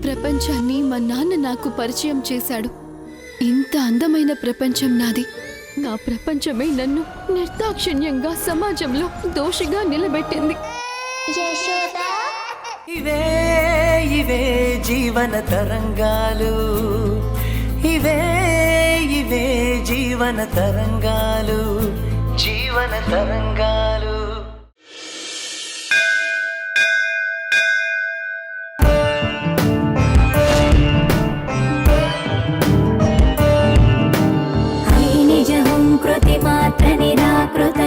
ప్రపంచాన్ని మా నాన్న నాకు పరిచయం చేశాడు. ఇంత అందమైన ప్రపంచం నాది. నా ప్రపంచమే నన్ను నిర్దాక్షిణ్యంగా సమాజంలో దోషిగా నిలబెట్టింది. ఇవే ఇవే జీవన తరంగాలు, ఇవే ఇవే జీవన తరంగాలు, జీవన తరంగాలు.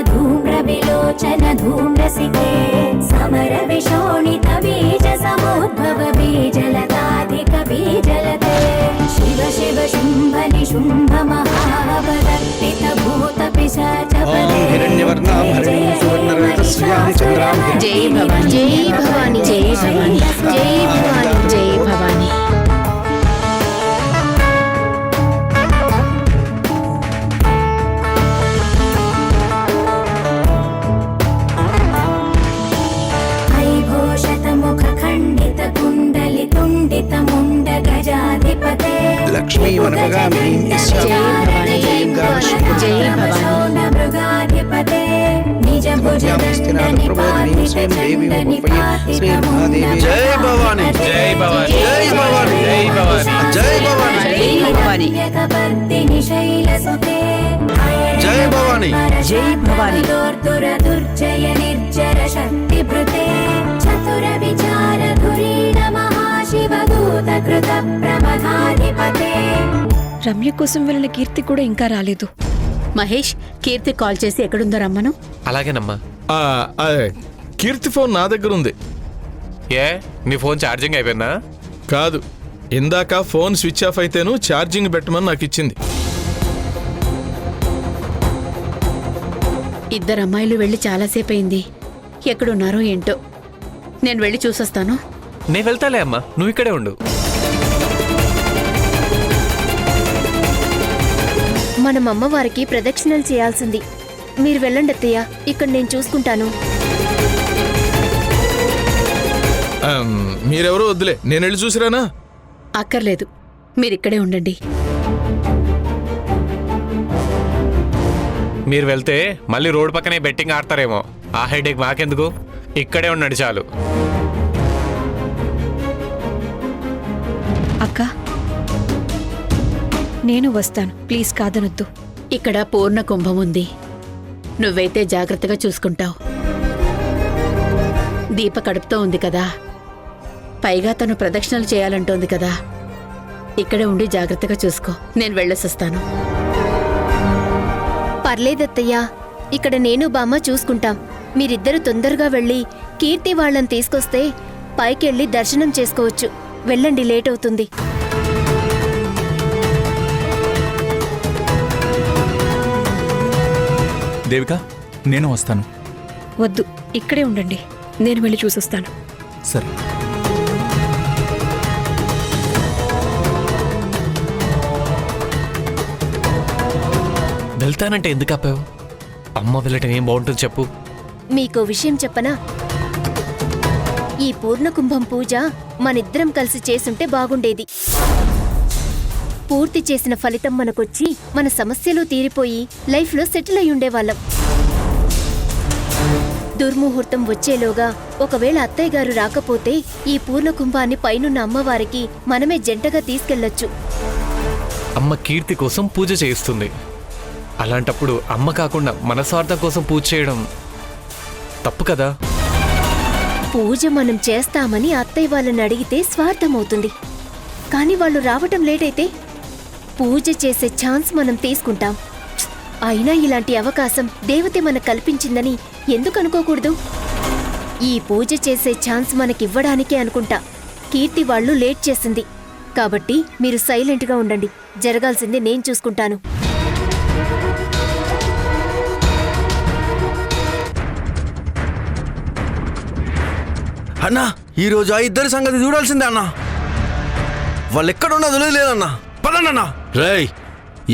ధూమ్రవిలోచన ధూమ్రసికే సమర విశోణిత బీజ సముద్భవ బీజలతాధిక బీజలతే శివ శివ శుంభ నిశుంభ మహావదర్పిత భూత పిశాచ పదే హిరణ్యవర్ణాం హరిణీం సువర్ణరజతస్యాం చంద్రాం జై భవాని జై భవాని జై భవాని జై భవాని జై భవాని. లక్ష్మీ వనమగామినీం యస్యాం జై మృగాధిపతే నిజ భుజదండని పాతి శ్రీ మహాదేవి జై భవాని జై భవాని జై భవాని జై భవాని జై భవాని జై భవాని భవాని శైలసుతే జై భవాని జై భవాని దుర్జయ నిర్జర శక్తి భృతే చతుర విచార ధురీణ మహాశివదూత కృత ప్రమథాధిపతే. రమ్య కోసం వెళ్ళిన కీర్తి కూడా ఇంకా రాలేదు. మహేష్, కీర్తి కాల్ చేసి ఎక్కడుందో రమ్మను. అలాగేనమ్మా. కీర్తి ఫోన్ నా దగ్గర ఉంది. ఏ నీ ఫోన్ ఛార్జింగ్ అయిపోయిందా? కాదు, ఇందాక ఫోన్ స్విచ్ ఆఫ్ అయితేను ఛార్జింగ్ పెట్టమని నాకు ఇచ్చింది. ఇద్దరు అమ్మాయిలు వెళ్ళి చాలాసేపు అయింది. ఎక్కడున్నారో ఏంటో. నేను వెళ్ళి చూసొస్తాను. నేను వెళ్తాలే అమ్మా, నువ్వు ఇక్కడే ఉండు. మనం అమ్మవారికి ప్రదక్షిణలు చేయాల్సింది. మీరు వెళ్ళండి అత్తయ్య, ఇక్కడ నేను చూసుకుంటాను. మీరెవరో వద్దులే, నేను వెళ్ళి చూసిరానా? అక్కర్లేదు, మీరిక్కడే ఉండండి. మీరు వెళ్తే మళ్ళీ రోడ్ పక్కనే బెట్టింగ్ ఆడతారేమో. ఆ హెడేక్ మాకెందుకు, ఇక్కడే ఉండండి చాలు. అక్క, నేను వస్తాను, ప్లీజ్ కాదనొద్దు. ఇక్కడ పూర్ణ కుంభం ఉంది. నువ్వైతే జాగ్రత్తగా చూసుకుంటావు. దీప కడుపుతో ఉంది కదా, పైగా తను ప్రదక్షిణలు చేయాలంటోంది కదా. ఇక్కడే ఉండి జాగ్రత్తగా చూసుకో. నేను వెళ్ళొస్తాను. పర్లేదత్తయ్యా, ఇక్కడ నేను బామ్మ చూసుకుంటాం. మీరిద్దరు తొందరగా వెళ్ళి కీర్తి వాళ్ళని తీసుకొస్తే పైకెళ్ళి దర్శనం చేసుకోవచ్చు. వెళ్ళండి, లేట్ అవుతుంది. దేవిక, నేను వస్తాను. వద్దు, ఇక్కడే ఉండండి, నేను వెళ్ళి చూసొస్తాను. సరే. వెళ్తానంటే ఎందుకు ఆపావు? అమ్మ వెళ్ళటం ఏం బాగుంటుంది చెప్పు. మీకో విషయం చెప్పనా? ఈ పూర్ణకుంభం పూజ మనిద్దరం కలిసి చేసుంటే బాగుండేది. పూర్తి చేసిన ఫలితం మనకొచ్చి మన సమస్యలు తీరిపోయి లైఫ్లో సెటిల్ అయి ఉండేవాళ్ళం. దుర్ముహూర్తం వచ్చేలోగా ఒకవేళ అత్తయ్య గారు రాకపోతే ఈ పూర్ణకుంభాన్ని పైనున్న అమ్మవారికి మనమే జంటగా తీసుకెళ్లొచ్చు. అమ్మ కీర్తి కోసం పూజ చేయిస్తుంది. అలాంటప్పుడు అమ్మ కాకుండా మన స్వార్థం కోసం పూజ చేయడం తప్పు కదా. పూజ మనం చేస్తామని అత్తయ్య వాళ్ళని అడిగితే స్వార్థమవుతుంది. కానీ వాళ్ళు రావటం లేట్ అయితే పూజ చేసే ఛాన్స్ మనం తీసుకుంటాం. అయినా ఇలాంటి అవకాశం దేవతే మనకు కల్పించిందని ఎందుకు అనుకోకూడదు? ఈ పూజ చేసే ఛాన్స్ మనకివ్వడానికే అనుకుంటా కీర్తి వాళ్ళు లేట్ చేసింది. కాబట్టి మీరు సైలెంట్గా ఉండండి. జరగాల్సింది నేను చూసుకుంటాను. అన్నా, ఈరోజు ఆ ఇద్దరి సంగతి చూడాల్సిందే అన్నా. వాళ్ళు ఎక్కడున్నదో లేదన్నా. పదన్నా. రేయ్,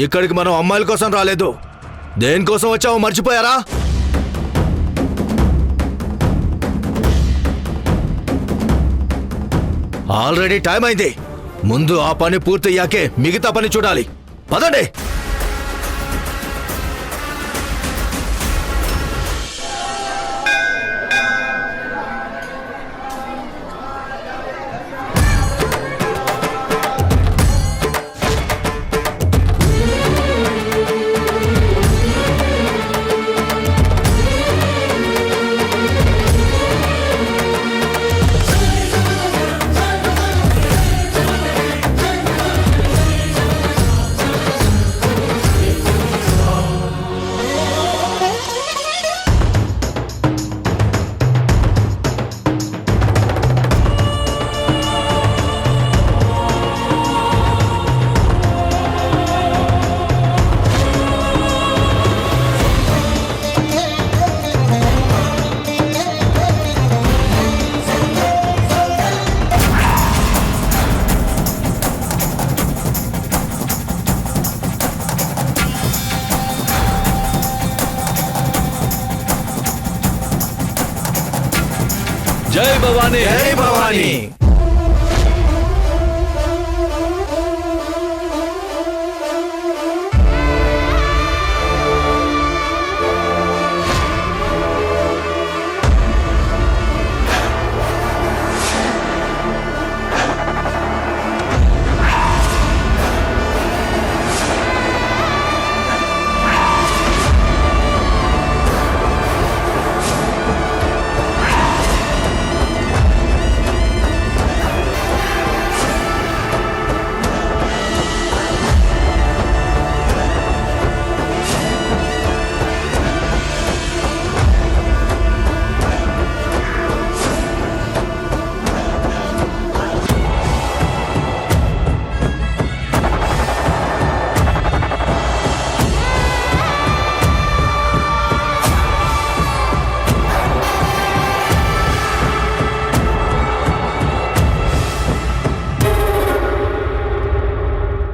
ఇక్కడికి మనం అమ్మాయిల కోసం రాలేదు, దేనికోసం వచ్చావో మర్చిపోయారా? ఆల్రెడీ టైం అయింది. ముందు ఆ పని పూర్తయ్యాకే మిగతా పని చూడాలి. పదండి. జై భవానీ, జై భవానీ.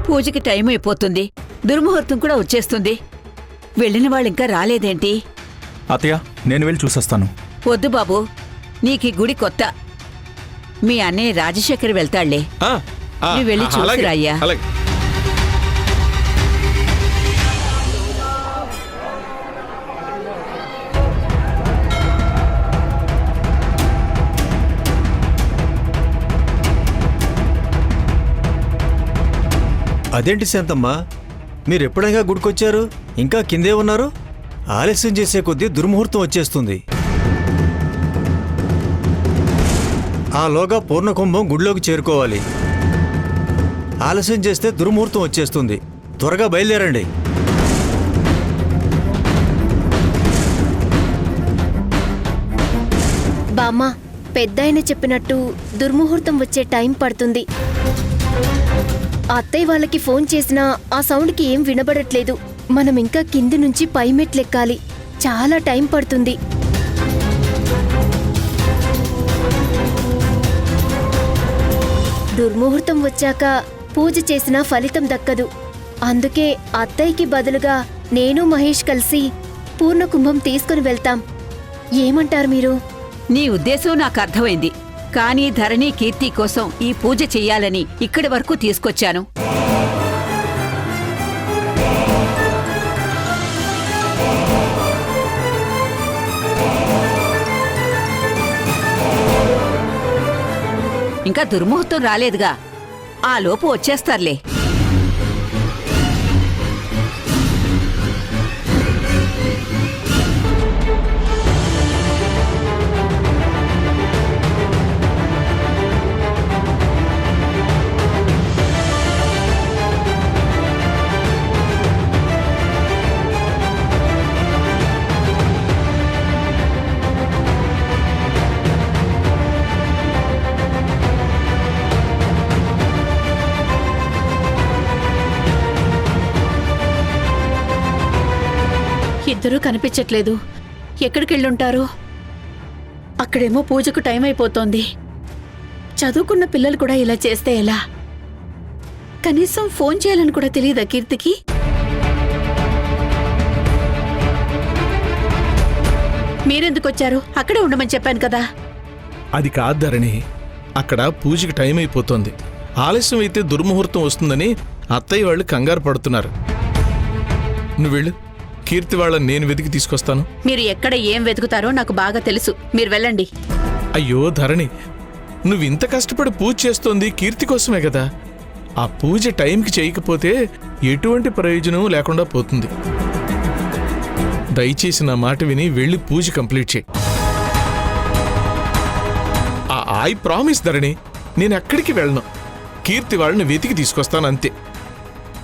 పూజకి టైం అయిపోతుంది. దుర్ముహూర్తం కూడా వచ్చేస్తుంది. వెళ్ళిన వాళ్ళు ఇంకా రాలేదేంటి? అత్తయ్య, నేను వెళ్ళి చూసొస్తాను. వద్దు బాబు, నీకీ గుడి కొత్త. మీ అన్నయ్య రాజశేఖర్ వెళ్తాళ్లే. నువ్వు వెళ్ళి చూసిరాయ్యా. అలాగే. అదేంటి శాంతమ్మ, మీరెప్పుడైనా గుడికొచ్చారు? ఇంకా కిందే ఉన్నారు? ఆలస్యం చేసే కొద్దీ దుర్ముహూర్తం వచ్చేస్తుంది. ఆలోగా పూర్ణకుంభం గుడిలోకి చేరుకోవాలి. ఆలస్యం చేస్తే దుర్ముహూర్తం వచ్చేస్తుంది. త్వరగా బయలుదేరండి. బామ్మ, పెద్దాయన చెప్పినట్టు దుర్ముహూర్తం వచ్చే టైం పడుతుంది. అత్తయ్య వాళ్ళకి ఫోన్ చేసినా ఆ సౌండ్కి ఏం వినబడట్లేదు. మనం ఇంకా కింది నుంచి పై మెట్లెక్కాలి. చాలా టైం పడుతుంది. దుర్ముహూర్తం వచ్చాక పూజ చేసినా ఫలితం దక్కదు. అందుకే అత్తయ్యకి బదులుగా నేను మహేష్ కలిసి పూర్ణకుంభం తీసుకుని వెళ్తాం. ఏమంటారు మీరు? నీ ఉద్దేశం నాకు అర్థమైంది. కానీ ధరణి కీర్తి కోసం ఈ పూజ చెయ్యాలని ఇక్కడి వరకు తీసుకొచ్చాను. ఇంకా దుర్ముహూర్తం రాలేదుగా, ఆ లోపు వచ్చేస్తారులే. ఇద్దరూ కనిపించట్లేదు. ఎక్కడికెళ్ళుంటారు? అక్కడేమో పూజకు టైం అయిపోతోంది. చదువుకున్న పిల్లలు కూడా ఇలా చేస్తే ఎలా? కనీసం ఫోన్ చేయాలని కూడా తెలియదా కీర్తికి? మీరెందుకొచ్చారు? అక్కడే ఉండమని చెప్పాను కదా. అది కాదు ధరణి, అక్కడ పూజకి టైం అయిపోతుంది. ఆలస్యం అయితే దుర్ముహూర్తం వస్తుందని అత్తయ్య వాళ్ళు కంగారు పడుతున్నారు. నువ్వు వెళ్ళు, కీర్తి వాళ్ళని నేను వెతికి తీసుకొస్తాను. మీరు ఎక్కడ ఏం వెతుకుతారో నాకు బాగా తెలుసు. మీరు వెళ్ళండి. అయ్యో ధరణి, నువ్వు ఇంత కష్టపడి పూజ చేస్తోంది కీర్తి కోసమే కదా. ఆ పూజ టైంకి చేయకపోతే ఎటువంటి ప్రయోజనం లేకుండా పోతుంది. దయచేసి నా మాట విని వెళ్ళి పూజ కంప్లీట్ చేయి. ఐ ప్రామిస్ ధరణి, నేను ఎక్కడికి వెళ్ళను. కీర్తి వాళ్ళని వెతికి తీసుకొస్తాను అంతే.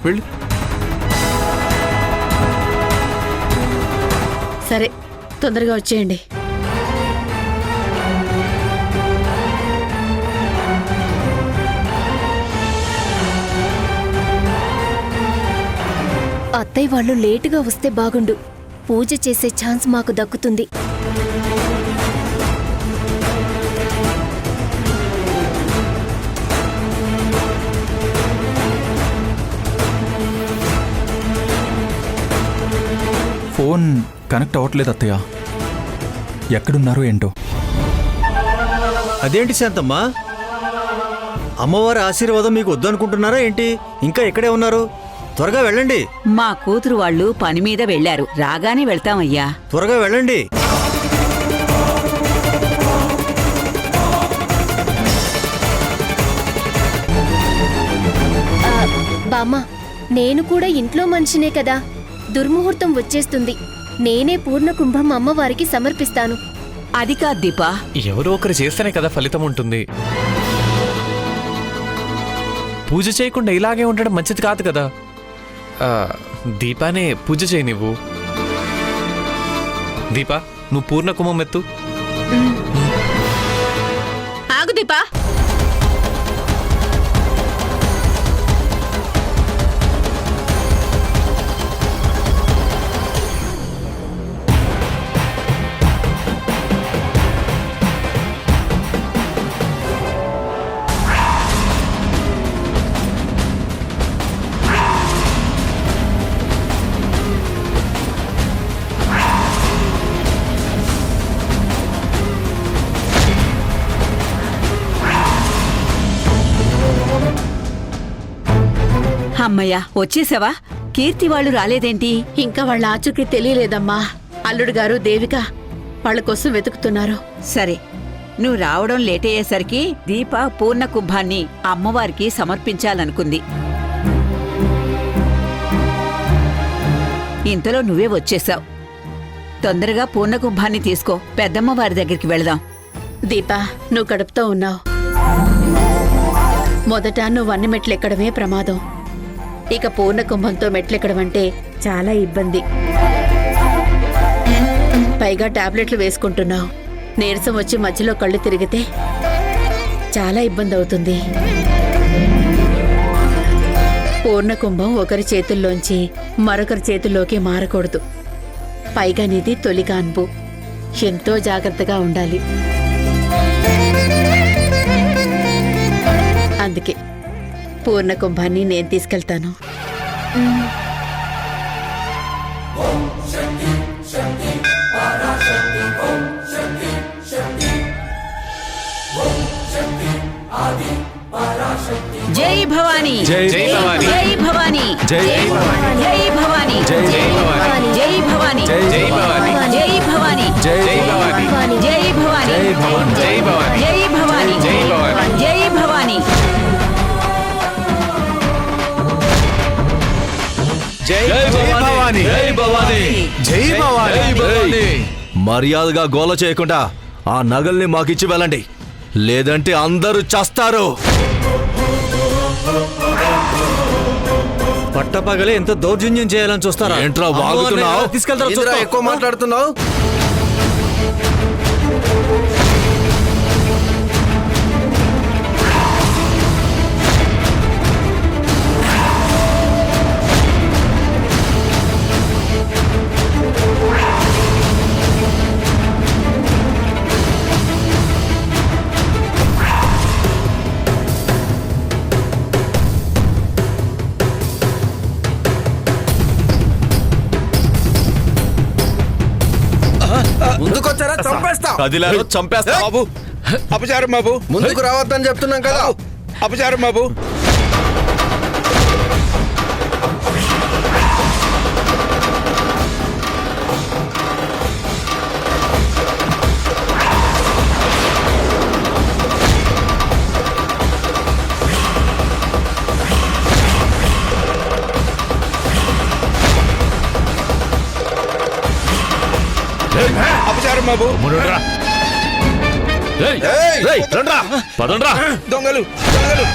వెళ్ళు. సరే, తొందరగా వచ్చేయండి. అత్తయ్య వాళ్ళు లేటుగా వస్తే బాగుండు. పూజ చేసే ఛాన్స్ మాకు దక్కుతుంది. ఫోన్ కనెక్ట్ అవ్వట్లేదు అత్తయ్య. ఎక్కడున్నారో ఏంటో. అదేంటి శాంతమ్మా, అమ్మవారి ఆశీర్వాదం మీకు వద్దనుకుంటున్నారా ఏంటి? ఇంకా ఇక్కడే ఉన్నారు? త్వరగా వెళ్ళండి. మా కూతురు వాళ్ళు పని మీద వెళ్లారు. రాగానే వెళ్తామయ్యా. త్వరగా వెళ్ళండి. బామ్మ, నేను కూడా ఇంట్లో మనిషినే కదా. దుర్ముహూర్తం వచ్చేస్తుంది. నేనే పూర్ణ కుంభం అమ్మవారికి సమర్పిస్తాను. అది కాదు దీపా. ఎవరో ఒకరు చేస్తేనే కదా ఫలితం ఉంటుంది. పూజ చేయకుండా ఇలాగే ఉండడం మంచిది కాదు కదా. దీపానే పూజ చేయి నువ్వు. దీపా, నువ్వు పూర్ణ కుంభం ఎత్తు. ఆగు దీపా. అమ్మయ్యా, వచ్చేసావా? కీర్తి వాళ్ళు రాలేదేంటి? ఇంకా వాళ్ళ ఆచూకీ తెలియలేదమ్మా. అల్లుడు గారు, దేవిక వాళ్ళ కోసం వెతుకుతున్నారు. సరే, నువ్వు రావడం లేట్ అయ్యేసరికి దీప పూర్ణ కుంభాన్ని అమ్మవారికి సమర్పించాలనుకుంది. ఇంతలో నువ్వే వచ్చేశావు. తొందరగా పూర్ణ కుంభాన్ని తీసుకో, పెద్దమ్మ వారి దగ్గరికి వెళదాం. దీపా, నువ్వు కడుపుతో ఉన్నావు. మొదట నువ్వు అన్ని మెట్లెక్కడమే ప్రమాదం. ఇక పూర్ణ కుంభంతో మెట్లెక్కడం అంటే చాలా ఇబ్బంది. పైగా టాబ్లెట్లు వేసుకుంటున్నావు. నీరసం వచ్చి మధ్యలో కళ్ళు తిరిగితే చాలా ఇబ్బంది అవుతుంది. పూర్ణ కుంభం ఒకరి చేతుల్లోంచి మరొకరి చేతుల్లోకి మారకూడదు. పైగా నీది తొలి కాన్పు. ఎంతో జాగ్రత్తగా ఉండాలి. అందుకే పూర్ణ కుంభాన్ని నేను తీసుకెళ్తాను. జై భవానీ, జై భవానీ, జై భవానీ, జై భవానీ, జై భవానీ, జై భవానీ, జై భవానీ, జై భవానీ, జై భవానీ, జై భవానీ, జై భవానీ, జై భవానీ, జై భవానీ, జై భవానీ, జై భవానీ. జై భవానీ, జై భవానీ, జై భవానీ. మర్యాదగా గోల చేయకుండా ఆ నగల్ని మాకిచ్చి వెళ్ళండి, లేదంటే అందరూ చస్తారు. పట్టపగలే ఎంత దౌర్జన్యం చేయాలని చూస్తారా? ఏంట్రా వాగుతున్నావు? తీసుకెళ్తారా? ఎక్కువ మాట్లాడుతున్నావు. ముందుకొచ్చారా? చంపేస్తా. కదిలారో చంపేస్తా బాబు. అపచారం బాబు, ముందుకు రావద్దని చెప్తున్నాం కదా. అపచారం బాబు. అపచారం బాబు. పదండ్రా. దొంగలు దొంగలు.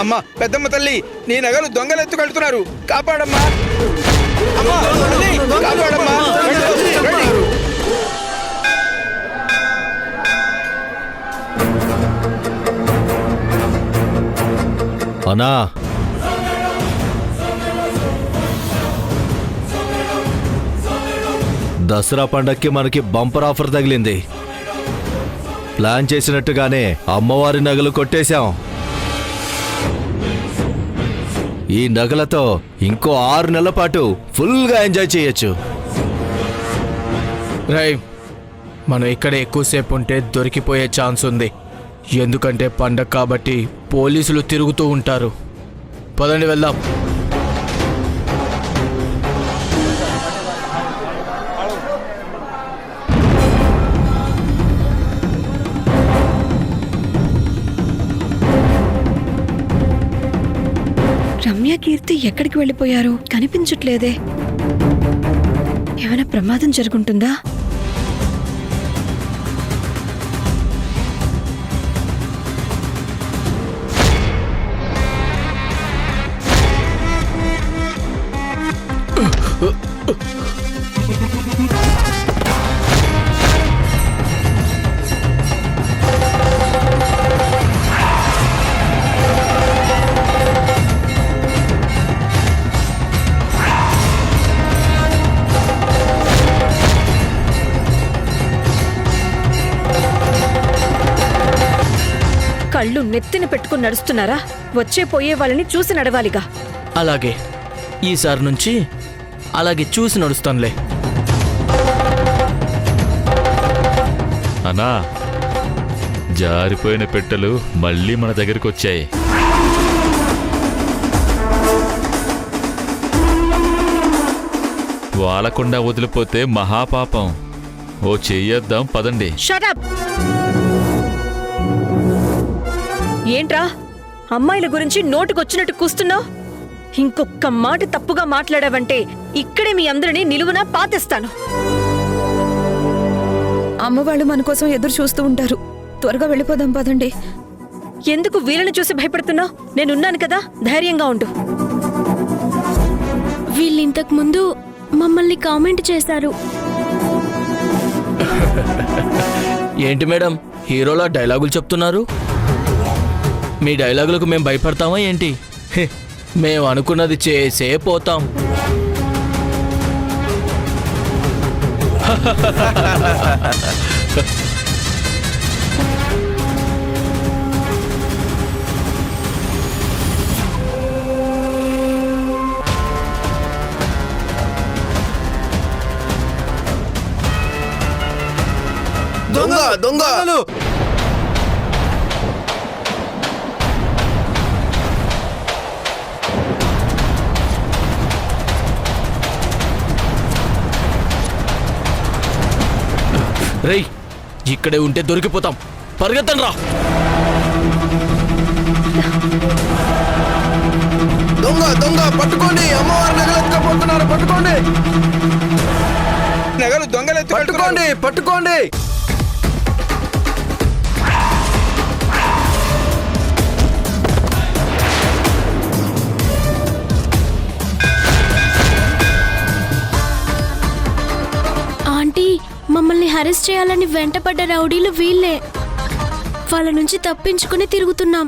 అమ్మా పెద్దమ్మ తల్లి, నీ నగలు దొంగలు ఎత్తుకెళ్తున్నారు, కాపాడమ్మా. అమ్మా తల్లి, కాపాడమ్మా. రండి, రండి. అన్నా దసరా పండక్కి మనకి బంపర్ ఆఫర్ తగిలింది. ప్లాన్ చేసినట్టుగానే అమ్మవారి నగలు కొట్టేశాం. ఈ నగలతో ఇంకో 6 నెలల పాటు ఫుల్గా ఎంజాయ్ చేయొచ్చు. రై, మనం ఇక్కడ ఎక్కువసేపు ఉంటే దొరికిపోయే ఛాన్స్ ఉంది. ఎందుకంటే పండగ కాబట్టి పోలీసులు తిరుగుతూ ఉంటారు. పదండి వెళ్దాం. రమ్య, కీర్తి ఎక్కడికి వెళ్ళిపోయారు? కనిపించట్లేదే. ఏమైనా ప్రమాదం జరుగుంటుందా? కళ్ళు నెత్తిన పెట్టుకుని నడుస్తున్నారా? వచ్చే పోయే వాళ్ళని చూసి నడవాలిగా. అలాగే, ఈసారి నుంచి అలాగే చూసి నడుస్తానులే. అన్నా, జారిపోయిన పెట్టెలు మళ్ళీ మన దగ్గరికి వచ్చాయి. వాలకుండా వదిలిపోతే మహాపాపం. ఓ చెయ్యేద్దాం, పదండి. షటప్! ఏంట్రా అమ్మాయిల గురించి నోటుకొచ్చినట్టు కూస్తున్నావు? ఇంకొక్క మాట తప్పుగా మాట్లాడావంటే ఇక్కడే మీ అందరినీ నిలువునా పాతేస్తాను. అమ్మవాళ్ళు మన కోసం ఎదురు చూస్తూ ఉంటారు. త్వరగా వెళ్ళిపోదాం పదండి. ఎందుకు వీళ్ళని చూసి భయపడుతున్నావు? నేనున్నాను కదా, ధైర్యంగా ఉండు. వీళ్ళింతకు ముందు మమ్మల్ని కామెంట్ చేశారు. ఏంటి మేడం, హీరోలా డైలాగులు చెప్తున్నారు? మీ డైలాగులకు మేము భయపడతామా ఏంటి? మేము అనుకున్నది చేసే పోతాం. దొంగ దొంగలు! రేయ్, ఇక్కడే ఉంటే దొరికిపోతాం. పరిగెత్తండి రా. దొంగ దొంగ పట్టుకోండి! అమ్మవారి నగలు ఎత్తుకపోతున్నారు, పట్టుకోండి! నగలు దొంగలు పట్టుకోండి, పట్టుకోండి! ఆంటీ, మమ్మల్ని హరెస్ట్ చేయాలని వెంటపడ్డ రౌడీలు వీళ్ళే. వాళ్ళ నుంచి తప్పించుకుని తిరుగుతున్నాం.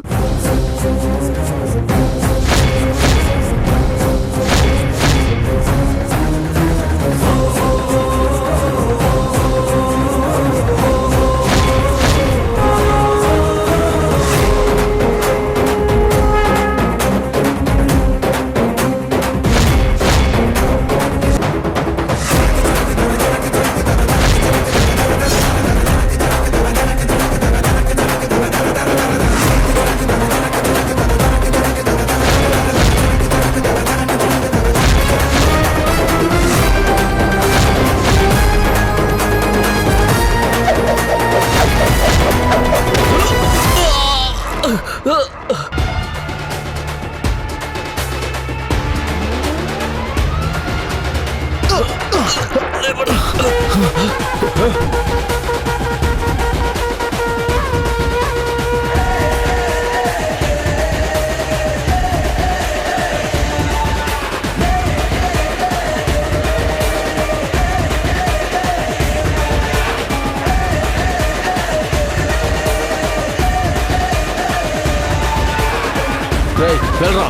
రేయ్ వెళ్ళరా.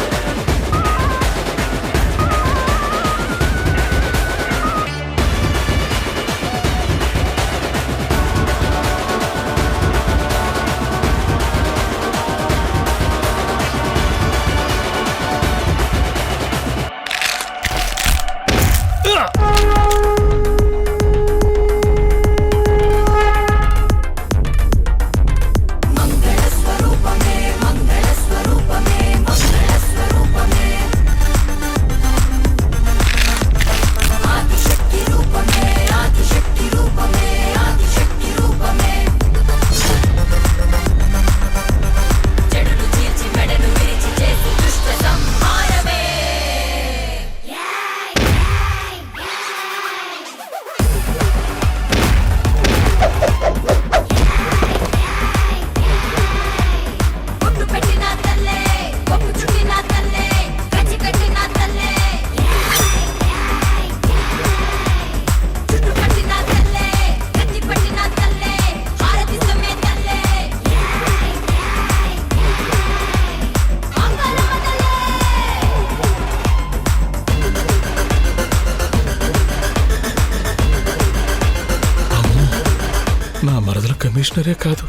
నా మరదల కమిషనరే కాదు,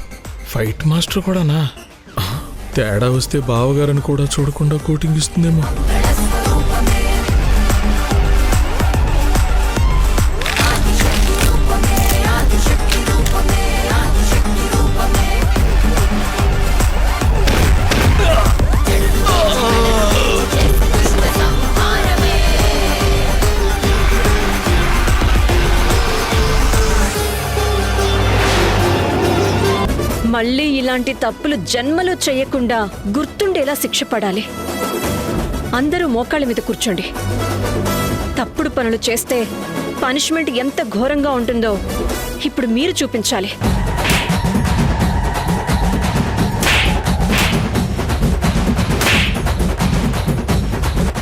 ఫైట్ మాస్టర్ కూడానా? తేడా వస్తే బావగారని కూడా చూడకుండా కోటింగ్ ఇస్తుందేమో. మళ్ళీ ఇలాంటి తప్పులు జన్మలో చేయకుండా గుర్తుండేలా శిక్ష పడాలి. అందరూ మోకాళ్ళ మీద కూర్చోండి. తప్పుడు పనులు చేస్తే పనిష్మెంట్ ఎంత ఘోరంగా ఉంటుందో ఇప్పుడు మీరు చూపించాలి.